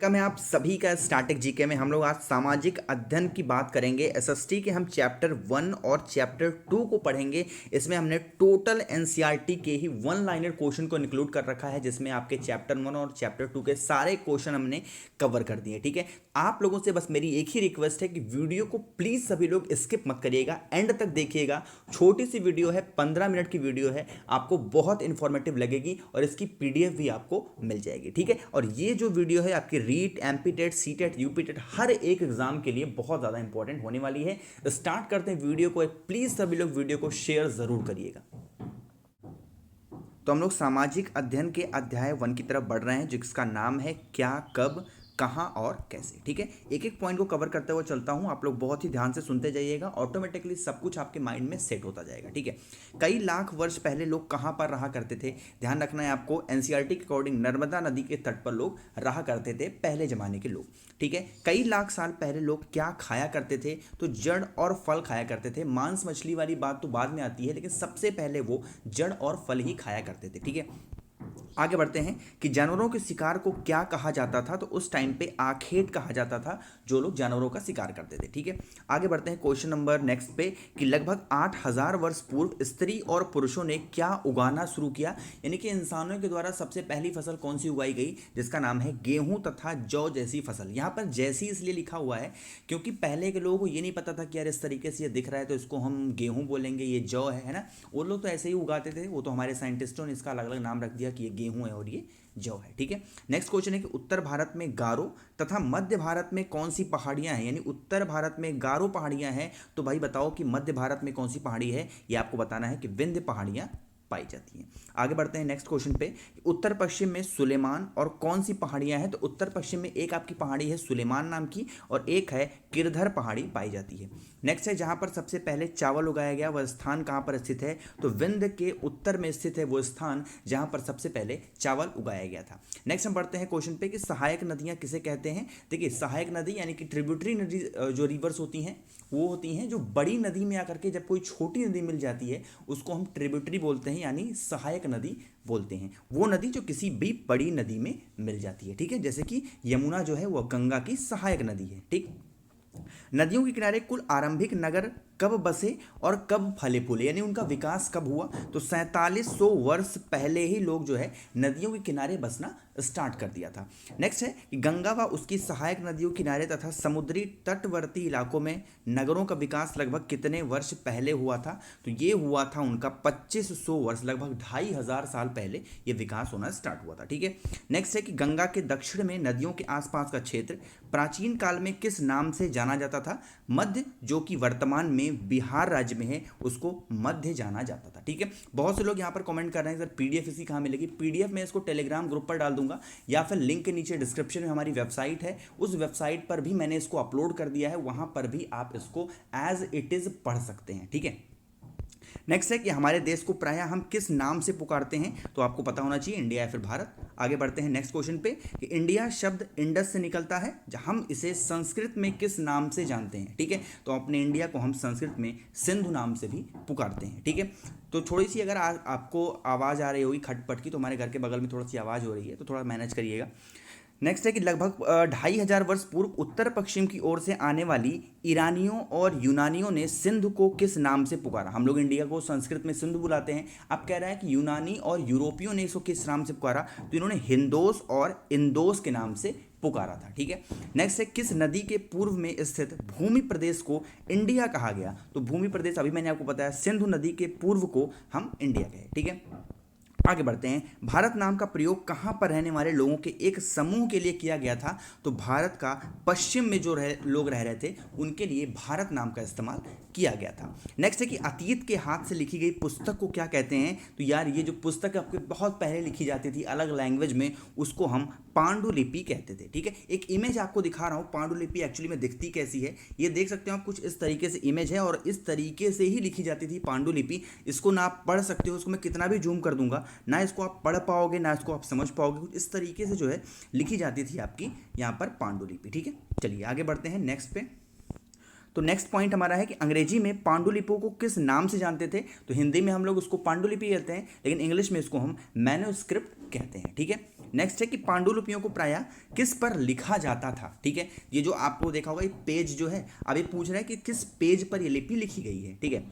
का मैं आप सभी का स्टैटिक जीके में हम लोग आज सामाजिक अध्ययन की बात करेंगे। एसएसटी के हम चैप्टर 1 और चैप्टर 2 को पढ़ेंगे। इसमें हमने टोटल एनसीईआरटी के ही वन लाइनर क्वेश्चन को इंक्लूड कर रखा है, जिसमें आपके चैप्टर 1 और चैप्टर 2 के सारे क्वेश्चन हमने कवर कर दिए। ठीक है, आप लोगों से बस मेरी एक ही रिक्वेस्ट है कि वीडियो को प्लीज़ सभी लोग स्किप मत करिएगा, एंड तक देखिएगा। छोटी सी वीडियो है, 15 मिनट की वीडियो है, आपको बहुत इंफॉर्मेटिव लगेगी और इसकी पीडीएफ भी आपको मिल जाएगी। ठीक है, और ये जो वीडियो है आपकी REET, MP TET, C TET, UP TET हर एक एग्जाम के लिए बहुत ज़्यादा इंपॉर्टेंट होने वाली है। स्टार्ट करते हैं वीडियो को। प्लीज़ सभी लोग वीडियो को शेयर ज़रूर करिएगा। तो हम लोग सामाजिक अध्ययन के अध्याय 1 की तरफ बढ़ रहे हैं, जिसका नाम है क्या, कब, कहाँ और कैसे। ठीक है, एक एक पॉइंट को कवर करते हुए चलता हूँ, आप लोग बहुत ही ध्यान से सुनते जाइएगा, ऑटोमेटिकली सब कुछ आपके माइंड में सेट होता जाएगा। ठीक है, कई लाख वर्ष पहले लोग कहाँ पर रहा करते थे? ध्यान रखना है आपको, एनसीईआरटी के अकॉर्डिंग नर्मदा नदी के तट पर लोग रहा करते थे, पहले जमाने के लोग। ठीक है, कई लाख साल पहले लोग क्या खाया करते थे? तो जड़ और फल खाया करते थे। मांस मछली वाली बात तो बाद में आती है, लेकिन सबसे पहले वो जड़ और फल ही खाया करते थे। ठीक है, आगे बढ़ते हैं कि जानवरों के शिकार को क्या कहा जाता था? तो उस टाइम पे आखेट कहा जाता था, जो लोग जानवरों का शिकार करते थे। ठीक है, आगे बढ़ते हैं क्वेश्चन नंबर नेक्स्ट पे कि लगभग 8000 वर्ष पूर्व स्त्री और पुरुषों ने क्या उगाना शुरू किया? यानी कि इंसानों के द्वारा सबसे पहली फसल कौन सी उगाई गई? जिसका नाम है गेहूं तथा जौ जैसी फसल। यहाँ पर जैसी इसलिए लिखा हुआ है क्योंकि पहले के लोगों को ये नहीं पता था कि यार इस तरीके से ये दिख रहा है तो इसको हम गेहूं बोलेंगे, ये जौ है ना। वो लोग तो ऐसे ही उगाते थे, वो तो हमारे साइंटिस्टों ने इसका अलग अलग नाम रख दिया कि ये गेहूं है और ये जौ है। ठीक है, नेक्स्ट क्वेश्चन है कि उत्तर भारत में गारो तथा मध्य भारत में कौन सी पहाड़ियां हैं? यानी उत्तर भारत में गारो पहाड़ियां हैं, तो भाई बताओ कि मध्य भारत में कौन सी पहाड़ी है? ये आपको बताना है कि विंध्य पहाड़ियां पाई जाती हैं। आगे बढ़ते हैं नेक्स्ट क्वेश्चन पे, उत्तर पश्चिम में सुलेमान और कौन सी पहाड़ियां हैं? तो उत्तर पश्चिम में एक आपकी पहाड़ी है सुलेमान नाम की और एक है किरधर पहाड़ी पाई जाती है। नेक्स्ट है जहां पर सबसे पहले चावल उगाया गया, वह स्थान कहां पर स्थित है? तो विंध्य के उत्तर में स्थित है वो स्थान जहां पर सबसे पहले चावल उगाया गया था। नेक्स्ट हम बढ़ते हैं क्वेश्चन पे कि सहायक नदियां किसे कहते हैं? देखिए, सहायक नदी यानी कि ट्रिब्यूटरी नदी जो रिवर्स होती हैं वो होती हैं जो बड़ी नदी में आकर के जब कोई छोटी नदी मिल जाती है उसको हम ट्रिब्यूटरी बोलते हैं, यानी सहायक नदी बोलते हैं। वो नदी जो किसी भी बड़ी नदी में मिल जाती है। ठीक है, जैसे कि यमुना जो है वो गंगा की सहायक नदी है। ठीक, नदियों के किनारे कुल आरंभिक नगर कब बसे और कब फले फूले, यानी उनका विकास कब हुआ? तो 4700 वर्ष पहले ही लोग जो है नदियों के किनारे बसना स्टार्ट कर दिया था। नेक्स्ट है कि गंगा व उसकी सहायक नदियों किनारे तथा समुद्री तटवर्ती इलाकों में नगरों का विकास लगभग कितने वर्ष पहले हुआ था? तो ये हुआ था उनका 2500 वर्ष, लगभग 2500 साल पहले ये विकास होना स्टार्ट हुआ था। ठीक है, नेक्स्ट है कि गंगा के दक्षिण में नदियों के आसपास का क्षेत्र प्राचीन काल में किस नाम से जाना जाता था? मध्य, जो कि वर्तमान में बिहार राज्य में है, उसको मध्य जाना जाता था। ठीक है, बहुत से लोग यहां पर कमेंट कर रहे हैं सर पीडीएफ इसकी कहां मिलेगी? पीडीएफ मैं इसको टेलीग्राम ग्रुप पर डाल दूंगा या फिर लिंक के नीचे डिस्क्रिप्शन में हमारी वेबसाइट है, उस वेबसाइट पर भी मैंने इसको अपलोड कर दिया है, वहां पर भी आप इसको एज इट इज पढ़ सकते हैं। ठीक है, नेक्स्ट है कि हमारे देश को प्रायः हम किस नाम से पुकारते हैं? तो आपको पता होना चाहिए, इंडिया या फिर भारत। आगे बढ़ते हैं नेक्स्ट क्वेश्चन पे कि इंडिया शब्द इंडस से निकलता है, हम इसे संस्कृत में किस नाम से जानते हैं? ठीक है, तो अपने इंडिया को हम संस्कृत में सिंधु नाम से भी पुकारते हैं। ठीक है, तो थोड़ी सी अगर आपको आवाज़ आ रही होगी खटपट की, तो हमारे घर के बगल में थोड़ी सी आवाज़ हो रही है, तो थोड़ा मैनेज करिएगा। नेक्स्ट है कि लगभग 2500 वर्ष पूर्व उत्तर पश्चिम की ओर से आने वाली ईरानियों और यूनानियों ने सिंधु को किस नाम से पुकारा? हम लोग इंडिया को संस्कृत में सिंधु बुलाते हैं, अब कह रहा है कि यूनानी और यूरोपियों ने इसको किस नाम से पुकारा? तो इन्होंने हिंदोस और इंदोस के नाम से पुकारा था। ठीक है, नेक्स्ट है किस नदी के पूर्व में स्थित भूमि प्रदेश को इंडिया कहा गया? तो भूमि प्रदेश अभी मैंने आपको बताया, सिंधु नदी के पूर्व को हम इंडिया कहे। ठीक है, आगे बढ़ते हैं, भारत नाम का प्रयोग कहां पर रहने वाले लोगों के एक समूह के लिए किया गया था? तो भारत का पश्चिम में जो लोग रह रहे थे उनके लिए भारत नाम का इस्तेमाल किया गया था। नेक्स्ट है कि अतीत के हाथ से लिखी गई पुस्तक को क्या कहते हैं? तो यार ये जो पुस्तक आपके बहुत पहले लिखी जाती थी अलग लैंग्वेज में, उसको हम पांडुलिपि कहते थे। ठीक है, एक इमेज आपको दिखा रहा हूं, पांडुलिपि एक्चुअली में दिखती कैसी है ये देख सकते हो आप, कुछ इस तरीके से इमेज है और इस तरीके से ही लिखी जाती थी पांडुलिपि। इसको ना आप पढ़ सकते हो, इसको मैं कितना भी जूम कर दूंगा ना इसको आप पढ़ पाओगे ना इसको आप समझ पाओगे, कुछ इस तरीके से जो है लिखी जाती थी आपकी यहाँ पर पांडुलिपि। ठीक है, चलिए आगे बढ़ते हैं नेक्स्ट पे। तो नेक्स्ट पॉइंट हमारा है कि अंग्रेजी में पांडुलिपियों को किस नाम से जानते थे? तो हिंदी में हम लोग उसको पांडुलिपि कहते हैं, लेकिन इंग्लिश में इसको हम मैन्युस्क्रिप्ट कहते हैं। ठीक है, नेक्स्ट है कि पांडुलिपियों को प्रायः किस पर लिखा जाता था। ठीक है, ये जो आपको देखा होगा ये पेज जो है, अब ये पूछ रहा है कि किस पेज पर ये लिपि लिखी गई है। ठीक है,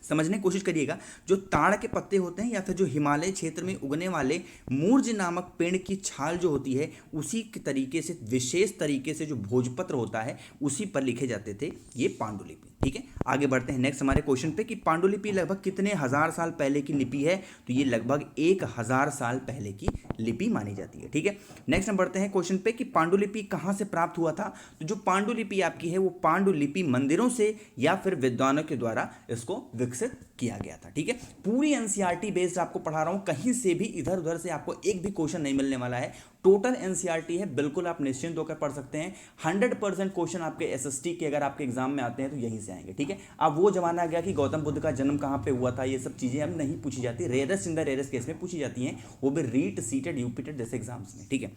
समझने की कोशिश करिएगा। जो ताड़ के पत्ते होते हैं या फिर जो हिमालय क्षेत्र में उगने वाले मूर्ज नामक पेड़ की छाल जो होती है, उसी के तरीके से विशेष तरीके से जो भोजपत्र होता है उसी पर लिखे जाते थे ये पांडुलिपि। ठीक है, आगे बढ़ते हैं नेक्स्ट हमारे क्वेश्चन पे कि पांडुलिपि लगभग कितने हजार साल पहले की लिपि है। तो ये लगभग 1000 साल पहले की लिपि मानी जाती है। ठीक है, नेक्स्ट हम बढ़ते हैं क्वेश्चन पे कि पांडुलिपि कहाँ से प्राप्त हुआ था। तो जो पांडुलिपि आपकी है वो पांडुलिपि मंदिरों से या फिर विद्वानों के द्वारा इसको विकसित किया गया था। ठीक है, पूरी एनसीईआरटी बेस्ड आपको पढ़ा रहा हूं, कहीं से भी इधर उधर से आपको एक भी क्वेश्चन नहीं मिलने वाला है। टोटल एनसीईआरटी है, बिल्कुल आप निश्चिंत होकर पढ़ सकते हैं। 100% क्वेश्चन आपके एसएसटी के अगर आपके एग्जाम में आते हैं तो यहीं से आएंगे। ठीक है, अब वो जमाना आ गया कि गौतम बुद्ध का जन्म कहाँ पे हुआ था, ये सब चीजें अब नहीं पूछी जाती, rarest in the rarest case में पूछी जाती हैं, वो भी रीट सीटेड यूपीटेड जैसे एग्जाम्स में। ठीक है,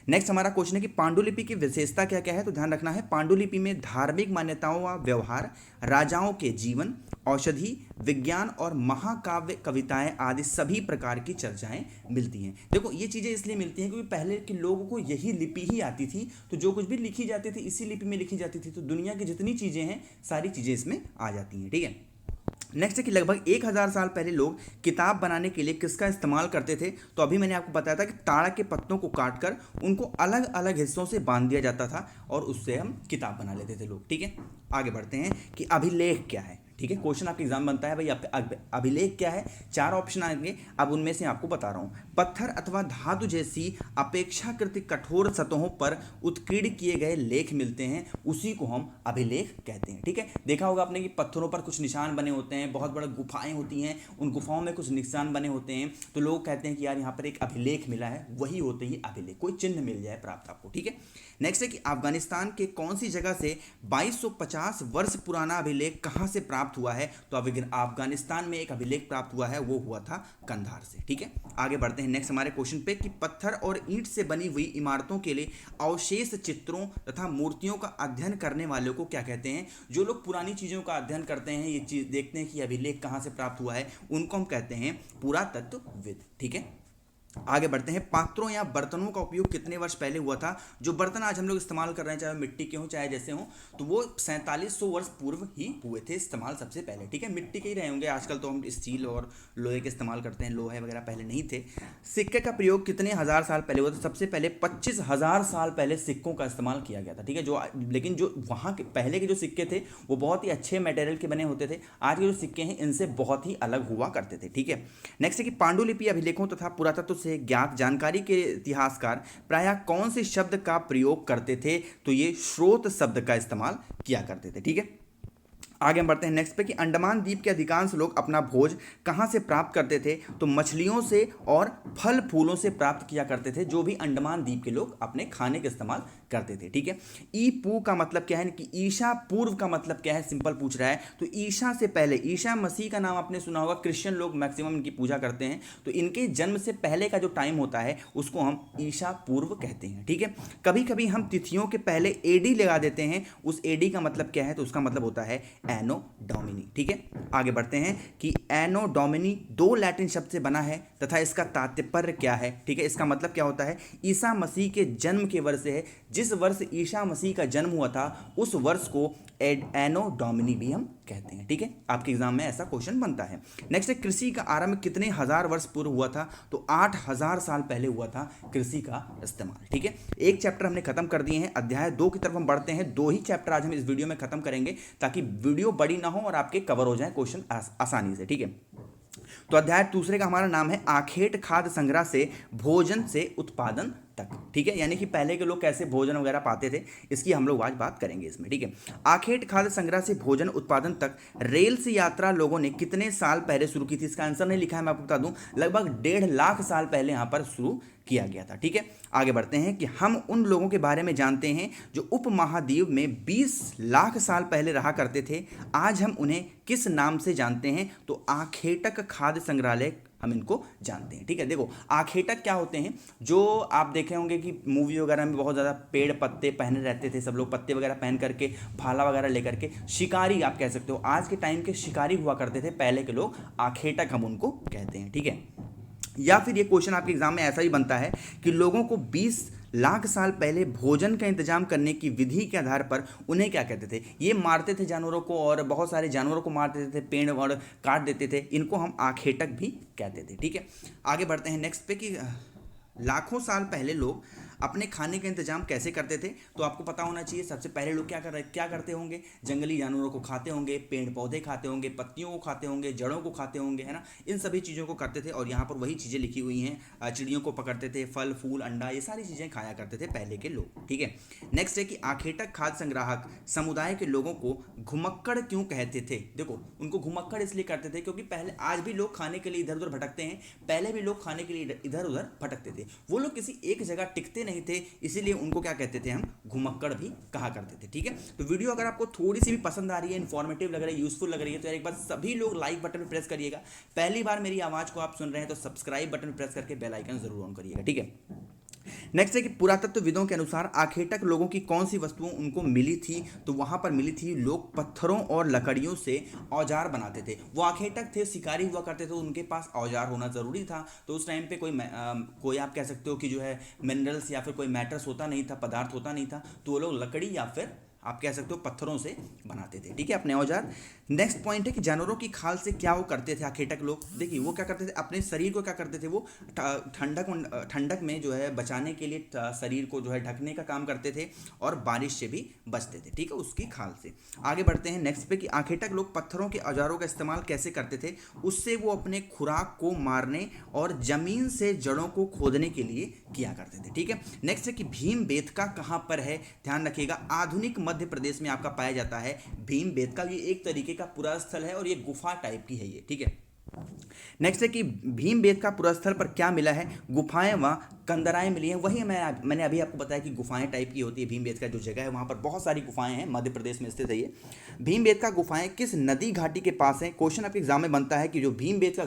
नेक्स्ट हमारा क्वेश्चन है कि पांडुलिपि की विशेषता क्या क्या है। तो ध्यान रखना है, पांडुलिपि में धार्मिक मान्यताओं व व्यवहार, राजाओं के जीवन, औषधि, विज्ञान और महाकाव्य, कविताएं आदि सभी प्रकार की चर्चाएं मिलती हैं। देखो ये चीज़ें इसलिए मिलती हैं क्योंकि पहले के लोगों को यही लिपि ही आती थी, तो जो कुछ भी लिखी जाती थी इसी लिपि में लिखी जाती थी, तो दुनिया की जितनी चीज़ें हैं सारी चीज़ें इसमें आ जाती हैं। ठीक है, नेक्स्ट है कि लगभग 1000 साल पहले लोग किताब बनाने के लिए किसका इस्तेमाल करते थे। तो अभी मैंने आपको बताया था कि ताड़ के पत्तों को काटकर उनको अलग अलग हिस्सों से बांध दिया जाता था और उससे हम किताब बना लेते थे लोग। ठीक है, आगे बढ़ते हैं कि अभिलेख क्या है। ठीक है, क्वेश्चन आपके एग्जाम बनता है भाई अभिलेख क्या है। 4 ऑप्शन आएंगे, अब उनमें से आपको बता रहा हूँ। पत्थर अथवा धातु जैसी अपेक्षाकृत कठोर सतहों पर उत्कीर्ण किए गए लेख मिलते हैं, उसी को हम अभिलेख कहते हैं। ठीक है, देखा होगा आपने कि पत्थरों पर कुछ निशान बने होते हैं, बहुत बड़ी गुफाएं होती हैं, उन गुफाओं में कुछ निशान बने होते हैं, तो लोग कहते हैं कि यार यहाँ पर एक अभिलेख मिला है, वही होते ही अभिलेख, कोई चिन्ह मिल जाए प्राप्त आपको। ठीक है, नेक्स्ट है कि अफगानिस्तान के कौन सी जगह से 2250 वर्ष पुराना अभिलेख कहाँ से प्राप्त हुआ है। तो अफगानिस्तान में एक अभिलेख प्राप्त हुआ है, वो हुआ था कंधार से। ठीक है, आगे बढ़ते हैं नेक्स्ट हमारे क्वेश्चन पे कि पत्थर और ईंट से बनी हुई इमारतों के लिए अवशेष चित्रों तथा मूर्तियों का अध्ययन करने वालों को क्या कहते हैं। जो लोग पुरानी चीज़ों का अध्ययन करते हैं, ये चीज़ देखते हैं कि अभिलेख कहाँ से प्राप्त हुआ है, उनको हम कहते हैं पुरातत्वविद। ठीक है, आगे बढ़ते हैं, पात्रों या बर्तनों का उपयोग कितने वर्ष पहले हुआ था। जो बर्तन आज हम लोग इस्तेमाल कर रहे हैं, चाहे मिट्टी के हों चाहे जैसे हों, तो वो 4700 वर्ष पूर्व ही हुए थे इस्तेमाल सबसे पहले। ठीक है, मिट्टी के ही रहे होंगे, आजकल तो हम स्टील और लोहे के इस्तेमाल करते हैं, लोहे वगैरह पहले नहीं थे। सिक्के का प्रयोग कितने हज़ार साल पहले हुआ था। सबसे पहले 25,000 साल पहले सिक्कों का इस्तेमाल किया गया था। ठीक है, लेकिन जो वहाँ के पहले के जो सिक्के थे वो बहुत ही अच्छे मटेरियल के बने होते थे, आज के जो सिक्के हैं इनसे बहुत ही अलग हुआ करते थे। ठीक है, नेक्स्ट है कि पांडुलिपि अभिलेखों तथा पुरातत्व से ज्ञात जानकारी के इतिहासकार प्रायः कौन से शब्द का प्रयोग करते थे। तो ये स्रोत शब्द का इस्तेमाल किया करते थे। ठीक है, आगे हम बढ़ते हैं नेक्स्ट पे कि अंडमान द्वीप के अधिकांश लोग अपना भोज कहाँ से प्राप्त करते थे। तो मछलियों से और फल फूलों से प्राप्त किया करते थे, जो भी अंडमान द्वीप के लोग अपने खाने के इस्तेमाल करते थे। ठीक है, ई पू का मतलब क्या है कि ईशा पूर्व का मतलब क्या है, सिंपल पूछ रहा है। तो ईशा से पहले, ईशा मसीह का नाम आपने सुना होगा, क्रिश्चियन लोग मैक्सिमम इनकी पूजा करते हैं, तो इनके जन्म से पहले का जो टाइम होता है उसको हम ईशा पूर्व कहते हैं। ठीक है, कभी कभी हम तिथियों के पहले एडी लगा देते हैं, उस एडी का मतलब क्या है, तो उसका मतलब होता है एनो डोमिनी। ठीक है, आगे बढ़ते हैं कि एनो डोमिनी 2 लैटिन शब्द से बना है तथा इसका तात्पर्य क्या है। ठीक है, इसका मतलब क्या होता है, ईसा मसीह के जन्म के वर्ष है, जिस वर्ष ईसा मसीह का जन्म हुआ था उस वर्ष को एनो डोमिनी भी हम कहते हैं। ठीक है, आपके एग्जाम में ऐसा क्वेश्चन बनता है। नेक्स्ट है, कृषि का आरंभ कितने हजार वर्ष पूर्व हुआ था। तो 8000 साल पहले हुआ था कृषि का इस्तेमाल। ठीक है, एक चैप्टर हमने खत्म कर दिए हैं, अध्याय 2 की तरफ हम बढ़ते हैं। 2 ही चैप्टर आज हम इस वीडियो में खत्म करेंगे ताकि वीडियो बड़ी ना हो और आपके कवर हो जाए क्वेश्चन आसानी से। ठीक है, तो अध्याय दूसरे का हमारा नाम है आखेट खाद्य संग्रह से भोजन से उत्पादन तक। ठीक है, यानी कि पहले के लोग कैसे भोजन वगैरह पाते थे, इसकी हम लोग आज बात करेंगे इसमें। ठीक है, आखेट खाद्य संग्रह से भोजन उत्पादन तक रेल से यात्रा लोगों ने कितने साल पहले शुरू की थी। इसका आंसर नहीं लिखा है, मैं आपको बता दूं, लगभग 1.5 लाख साल पहले यहां पर शुरू किया गया था। ठीक है, आगे बढ़ते हैं कि हम उन लोगों के बारे में जानते हैं जो उपमहाद्वीप में 20 लाख साल पहले रहा करते थे। आज हम उन्हें किस नाम से जानते हैं। तो आखेटक खाद्य संग्रहालय हम इनको जानते हैं। ठीक है, देखो आखेटक क्या होते हैं, जो आप देखे होंगे कि मूवी वगैरह में बहुत ज़्यादा पेड़ पत्ते पहने रहते थे, सब लोग पत्ते वगैरह पहन करके, भाला वगैरह लेकर के, शिकारी आप कह सकते हो, आज के टाइम के शिकारी हुआ करते थे पहले के लोग, आखेटक हम उनको कहते हैं। ठीक है, या फिर ये क्वेश्चन आपके एग्जाम में ऐसा ही बनता है कि लोगों को 20 लाख साल पहले भोजन का इंतजाम करने की विधि के आधार पर उन्हें क्या कहते थे। ये मारते थे जानवरों को और बहुत सारे जानवरों को मार देते थे, पेड़ और काट देते थे, इनको हम आखेटक भी कहते थे। ठीक है, आगे बढ़ते हैं नेक्स्ट पे कि लाखों साल पहले लोग अपने खाने का इंतजाम कैसे करते थे। तो आपको पता होना चाहिए सबसे पहले लोग क्या करते होंगे, जंगली जानवरों को खाते होंगे, पेड़ पौधे खाते होंगे, पत्तियों को खाते होंगे, जड़ों को खाते होंगे, है ना, इन सभी चीज़ों को करते थे। और यहाँ पर वही चीज़ें लिखी हुई हैं, चिड़ियों को पकड़ते थे, फल फूल अंडा ये सारी चीज़ें खाया करते थे पहले के लोग। ठीक है, नेक्स्ट है कि आखेटक खाद्य संग्राहक समुदाय के लोगों को घुमक्कड़ क्यों कहते थे। देखो उनको घुमक्कड़ इसलिए करते थे क्योंकि पहले, आज भी लोग खाने के लिए इधर उधर भटकते हैं, पहले भी लोग खाने के लिए इधर उधर भटकते थे, वो लोग किसी एक जगह टिकते नहीं थे, इसीलिए उनको क्या कहते थे, हम घुमक्कड़ भी कहा करते थे। ठीक है, तो वीडियो अगर आपको थोड़ी सी भी पसंद आ रही है, इन्फॉर्मेटिव लग रही है, यूजफुल लग रही है, तो यार एक बार सभी लोग लाइक बटन पे प्रेस करिएगा। पहली बार मेरी आवाज़ को आप सुन रहे हैं तो सब्सक्राइब बटन पे प्रेस करके बेल आइकन जरूर ऑन करिएगा। ठीक है, नेक्स्ट है कि पुरातत्वविदों के अनुसार आखेटक लोगों की कौन सी वस्तुओं उनको मिली थी। तो वहां पर मिली थी, लोग पत्थरों और लकड़ियों से औजार बनाते थे। वो आखेटक थे, शिकारी हुआ करते थे, तो उनके पास औजार होना ज़रूरी था। तो उस टाइम पे कोई आप कह सकते हो कि जो है मिनरल्स या फिर कोई मैटर्स होता नहीं था, पदार्थ होता नहीं था, तो वो लोग लकड़ी या फिर आप कह सकते हो पत्थरों से बनाते थे। ठीक है, अपने औजार। नेक्स्ट पॉइंट है कि जानवरों की खाल से क्या वो करते थे आखेटक लोग। देखिए वो क्या करते थे, अपने शरीर को क्या करते थे, वो ठंडक में जो है बचाने के लिए शरीर को जो है ढकने का काम करते थे और बारिश से भी बचते थे। ठीक है, उसकी खाल से। आगे बढ़ते हैं नेक्स्ट पे कि आखेटक लोग पत्थरों के औजारों का इस्तेमाल कैसे करते थे। उससे वो अपने खुराक को मारने और जमीन से जड़ों को खोदने के लिए किया करते थे। ठीक है, नेक्स्ट है कि भीमबेटका कहाँ पर है। ध्यान रखिएगा, आधुनिक मध्य प्रदेश में आपका पाया जाता है भीमबेटका। ये एक तरीके का पुरास्थल है और ये गुफा टाइप की है ये। ठीक है, नेक्स्ट है कि भीमबेटका पुरास्थल पर क्या मिला है। गुफाएं व कंदराएं मिली हैं। वही मैंने अभी आपको बताया कि गुफाएं टाइप की होती है। भीमबेटका जो जगह है वहाँ पर बहुत सारी गुफाएं हैं, मध्य प्रदेश में स्थित है ये। भीमबेटका गुफाएं किस नदी घाटी के पास हैं। क्वेश्चन आपके एग्जाम में बनता है कि जो भीमबेटका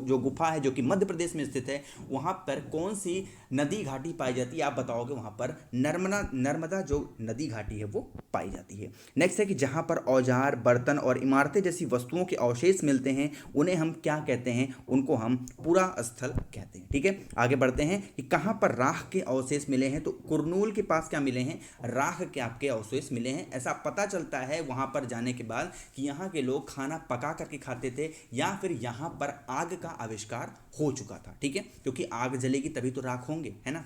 जो गुफा है जो कि मध्य प्रदेश में स्थित है, वहाँ पर कौन सी नदी घाटी पाई जाती है। आप बताओगे वहाँ पर नर्मदा जो नदी घाटी है वो पाई जाती है। नेक्स्ट है कि जहाँ पर औजार, बर्तन और इमारतें जैसी वस्तुओं के अवशेष मिलते हैं उन्हें हम क्या कहते हैं, उनको हम पुरास्थल कहते हैं। ठीक है, आगे बढ़ते हैं कि कहाँ पर राख के अवशेष मिले हैं। तो कुरनूल के पास क्या मिले हैं, राख के आपके अवशेष मिले हैं। ऐसा पता चलता है वहाँ पर जाने के बाद कि यहाँ के लोग खाना पका करके खाते थे या फिर यहाँ पर आग का आविष्कार हो चुका था। ठीक है, क्योंकि आग जलेगी तभी तो राख होंगे, है ना।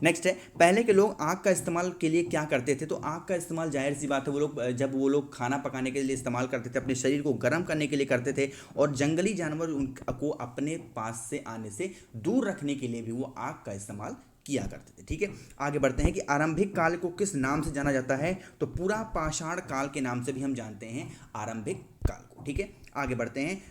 नेक्स्ट है, पहले के लोग आग का इस्तेमाल के लिए क्या करते थे। तो आग का इस्तेमाल जाहिर सी बात है जब वो लोग खाना पकाने के लिए इस्तेमाल करते थे, अपने शरीर को गर्म करने के लिए करते थे और जंगली जानवर उनको अपने पास से आने से दूर रखने के लिए भी वो आग का इस्तेमाल किया करते थे। ठीक है, आगे बढ़ते हैं कि आरंभिक काल को किस नाम से जाना जाता है। तो पूरा पाषाण काल के नाम से भी हम जानते हैं आरंभिक काल को। ठीक है, आगे बढ़ते हैं।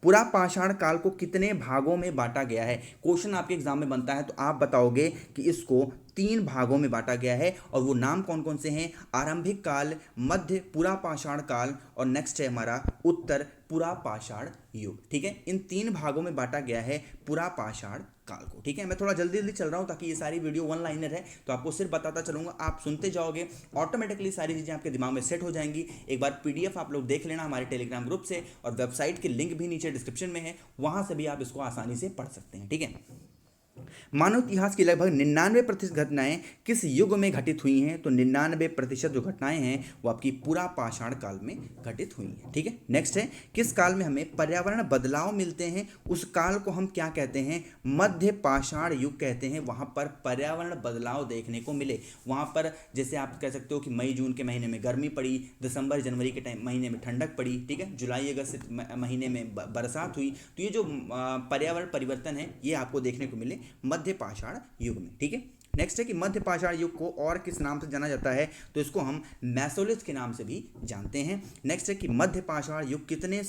पूरा पाषाण काल को कितने भागों में बांटा गया है। क्वेश्चन आपके एग्जाम में बनता है तो आप बताओगे कि इसको 3 भागों में बांटा गया है और वो नाम कौन कौन से हैं। आरंभिक काल, मध्य पुरा पाषाण काल और नेक्स्ट है हमारा उत्तर पुरा पाषाण युग। ठीक है, इन 3 भागों में बांटा गया है पुरा पाषाण काल को। ठीक है, मैं थोड़ा जल्दी जल्दी चल रहा हूँ ताकि ये सारी वीडियो वन लाइनर है, तो आपको सिर्फ बताता चलूँगा, आप सुनते जाओगे, ऑटोमेटिकली सारी चीज़ें आपके दिमाग में सेट हो जाएंगी। एक बार पीडीएफ आप लोग देख लेना हमारे टेलीग्राम ग्रुप से, और वेबसाइट की लिंक भी नीचे डिस्क्रिप्शन में है, वहाँ से भी आप इसको आसानी से पढ़ सकते हैं। ठीक है, मानव इतिहास की लगभग 99% घटनाएं किस युग में घटित हुई हैं। तो 99% जो घटनाएं हैं वो आपकी पूरा पाषाण काल में घटित हुई हैं। ठीक है, नेक्स्ट है, किस काल में हमें पर्यावरण बदलाव मिलते हैं, उस काल को हम क्या कहते हैं, मध्य पाषाण युग कहते हैं। वहाँ पर पर्यावरण बदलाव देखने को मिले, वहाँ पर जैसे आप कह सकते हो कि मई जून के महीने में गर्मी पड़ी, दिसंबर जनवरी के महीने में ठंडक पड़ी, ठीक है, जुलाई अगस्त महीने में बरसात हुई। तो ये जो पर्यावरण परिवर्तन है ये आपको देखने को मिले मध्य पाषाण युग में। ठीक है, नेक्स्ट है कि मध्य पाषाण युग को और किस नाम से जाना जाता है। तो इसको हम मेसोलिथ के नाम से भी जानते हैं। नेक्स्ट है कि मध्य पाषाण युग कितने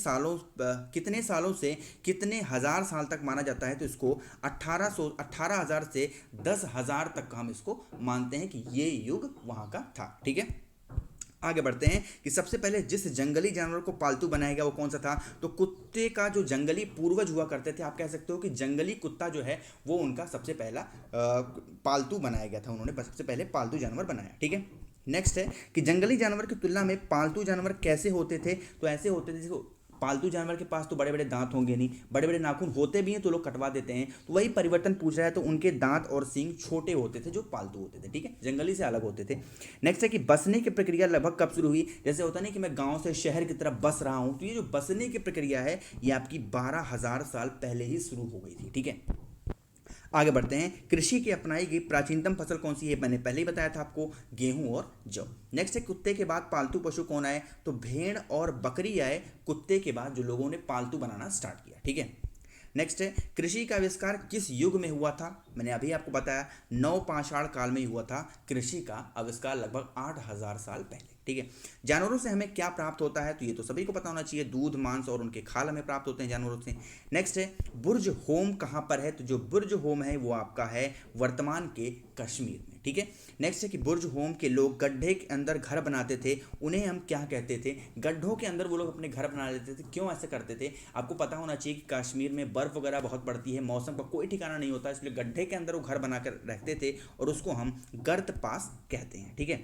सालों से कितने हजार साल तक माना जाता है। तो इसको 18,000 से 10,000 तक का हम इसको मानते हैं कि ये युग वहाँ का था। ठीक है, आगे बढ़ते हैं कि सबसे पहले जिस जंगली जानवर को पालतू बनाया गया वो कौन सा था। तो कुत्ते का जो जंगली पूर्वज हुआ करते थे, आप कह सकते हो कि जंगली कुत्ता जो है वो उनका सबसे पहला पालतू बनाया गया था, उन्होंने सबसे पहले पालतू जानवर बनाया। ठीक है, नेक्स्ट है कि जंगली जानवर की तुलना में पालतू जानवर कैसे होते थे। तो ऐसे होते थे, पालतू जानवर के पास तो बड़े बड़े दांत होंगे नहीं, बड़े बड़े नाखून होते भी हैं तो लोग कटवा देते हैं, तो वही परिवर्तन पूछ रहा है, तो उनके दांत और सींग छोटे होते थे जो पालतू होते थे, ठीक है, जंगली से अलग होते थे। नेक्स्ट है कि बसने की प्रक्रिया लगभग कब शुरू हुई। जैसे होता नहीं कि मैं गांव से शहर की तरफ बस रहा हूं, तो ये जो बसने की प्रक्रिया है ये आपकी 12,000 साल पहले ही शुरू हो गई थी, ठीक है। आगे बढ़ते हैं, कृषि की अपनाई गई प्राचीनतम फसल कौन सी है, मैंने पहले ही बताया था आपको, गेहूं और जौ। नेक्स्ट है, कुत्ते के बाद पालतू पशु कौन आए, तो भेड़ और बकरी आए कुत्ते के बाद, जो लोगों ने पालतू बनाना स्टार्ट किया, ठीक है। नेक्स्ट है, कृषि का आविष्कार किस युग में हुआ था, मैंने अभी आपको बताया नवपाषाण काल में ही हुआ था कृषि का आविष्कार, लगभग 8,000 साल पहले, ठीक है। जानवरों से हमें क्या प्राप्त होता है, तो ये तो सभी को पता होना चाहिए, दूध, मांस और उनके खाल हमें प्राप्त होते हैं जानवरों से। नेक्स्ट है, बुर्ज होम कहाँ पर है, तो जो बुर्ज होम है वो आपका है वर्तमान के कश्मीर में, ठीक है। नेक्स्ट है कि बुर्ज होम के लोग गड्ढे के अंदर घर बनाते थे, उन्हें हम क्या कहते थे, गड्ढों के अंदर वो लोग अपने घर बना लेते थे, क्यों ऐसे करते थे, आपको पता होना चाहिए कि कश्मीर में बर्फ वगैरह बहुत पड़ती है, मौसम का कोई ठिकाना नहीं होता, इसलिए गड्ढे के अंदर वो घर बनाकर रखते थे और उसको हम गर्त पास कहते हैं, ठीक है।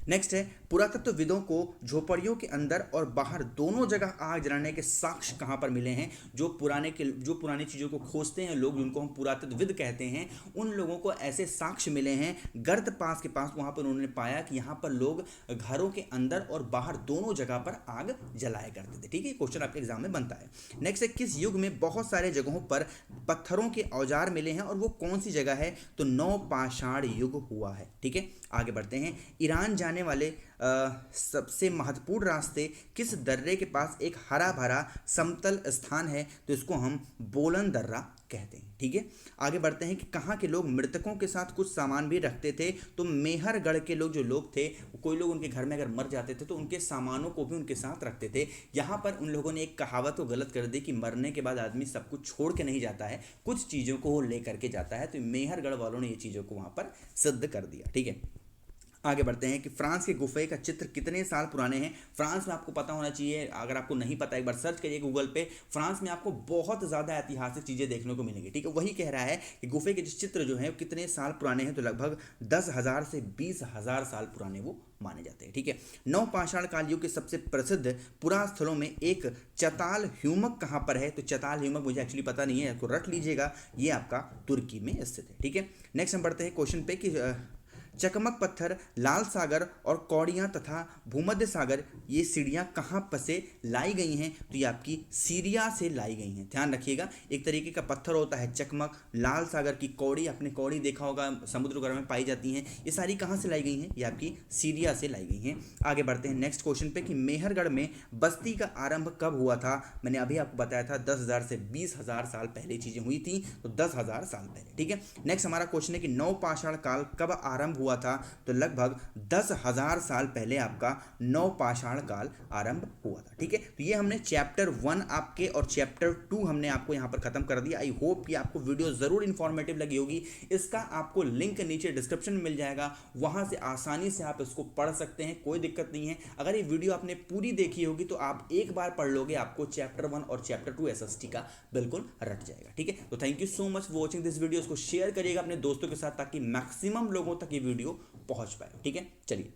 नेक्स्ट है, पुरातत्वविदों को झोपड़ियों के अंदर और बाहर दोनों जगह आग जलाने के साक्ष्य कहाँ पर मिले हैं, जो पुरानी चीज़ों को खोजते हैं लोग, जिनको हम पुरातत्वविद कहते हैं, उन लोगों को ऐसे साक्ष्य मिले हैं गर्त पास के पास, वहाँ पर उन्होंने पाया कि यहाँ पर लोग घरों के अंदर और बाहर दोनों जगह पर आग जलाया करते थे, ठीक है। क्वेश्चन आपके एग्जाम में बनता है। नेक्स्ट है, किस युग में बहुत सारे जगहों पर पत्थरों के औजार मिले हैं और वो कौन सी जगह है, तो नवपाषाण युग हुआ है, ठीक है। आगे बढ़ते हैं, ईरान जाने वाले सबसे महत्वपूर्ण रास्ते किस दर्रे के पास एक हरा भरा समतल स्थान है, तो इसको हम बोलन दर्रा कहते हैं, ठीक है। आगे बढ़ते हैं कि कहाँ के लोग मृतकों के साथ कुछ सामान भी रखते थे, तो मेहरगढ़ के लोग जो लोग थे, कोई लोग उनके घर में अगर मर जाते थे तो उनके सामानों को भी उनके साथ रखते थे। यहाँ पर उन लोगों ने एक कहावत को गलत कर दी कि मरने के बाद आदमी सब कुछ छोड़ के नहीं जाता है, कुछ चीज़ों को वो ले करके जाता है, तो मेहरगढ़ वालों ने ये चीज़ों को वहाँ पर सिद्ध कर दिया, ठीक है। आगे बढ़ते हैं कि फ्रांस के गुफे का चित्र कितने साल पुराने हैं। फ्रांस में आपको पता होना चाहिए, अगर आपको नहीं पता एक बार सर्च करिए गूगल पे, फ्रांस में आपको बहुत ज़्यादा ऐतिहासिक चीज़ें देखने को मिलेंगी, ठीक है। वही कह रहा है कि गुफे के जो चित्र जो हैं वो कितने साल पुराने हैं, तो लगभग 10,000 से 20,000 साल पुराने वो माने जाते हैं, ठीक है। नवपाषाण काल युग के सबसे प्रसिद्ध पुरास्थलों में एक चताल ह्यूमक कहाँ पर है, तो चताल ह्यूमक मुझे एक्चुअली पता नहीं है, इसको रट लीजिएगा, ये आपका तुर्की में स्थित है, ठीक है। नेक्स्ट हम बढ़ते हैं क्वेश्चन पे कि चकमक पत्थर, लाल सागर और कौड़ियाँ तथा भूमध्य सागर, ये सीढ़ियाँ कहाँ पर से लाई गई हैं, तो ये आपकी सीरिया से लाई गई हैं। ध्यान रखिएगा, एक तरीके का पत्थर होता है चकमक, लाल सागर की कौड़ी, आपने कौड़ी देखा होगा समुद्र गर्भ में पाई जाती हैं, ये सारी कहाँ से लाई गई हैं, ये आपकी सीरिया से लाई गई हैं। आगे बढ़ते हैं नेक्स्ट क्वेश्चन पे कि मेहरगढ़ में बस्ती का आरंभ कब हुआ था। मैंने अभी आपको बताया था 10,000 से 20,000 साल पहले चीज़ें हुई थी, तो 10,000 साल पहले, ठीक है। नेक्स्ट हमारा क्वेश्चन है कि नवपाषाण काल कब आरंभ हुआ था, तो लगभग 10,000 साल पहले आपका नवपाषाण काल आरंभ हुआ था, ठीक है। तो ये हमने चैप्टर 1 आपके और चैप्टर 2 हमने आपको यहाँ पर खत्म कर दिया। आई होप कि आपको वीडियो ज़रूर इन्फॉर्मेटिव लगी होगी। इसका आपको लिंक नीचे डिस्क्रिप्शन में मिल जाएगा, वहाँ से आसानी से आप इसको पढ़ सकते हैं, कोई दिक्कत नहीं है। अगर ये वीडियो आपने पूरी देखी होगी तो आप एक बार पढ़ लोगे, आपको चैप्टर 1 और चैप्टर 2 SST का बिल्कुल रट जाएगा, ठीक है। तो thank you so much for watching this video. इसको शेयर करिएगा अपने दोस्तों के साथ ताकि मैक्सिमम लोगों तक ये वीडियो पहुंच पाए, ठीक है। चलिए।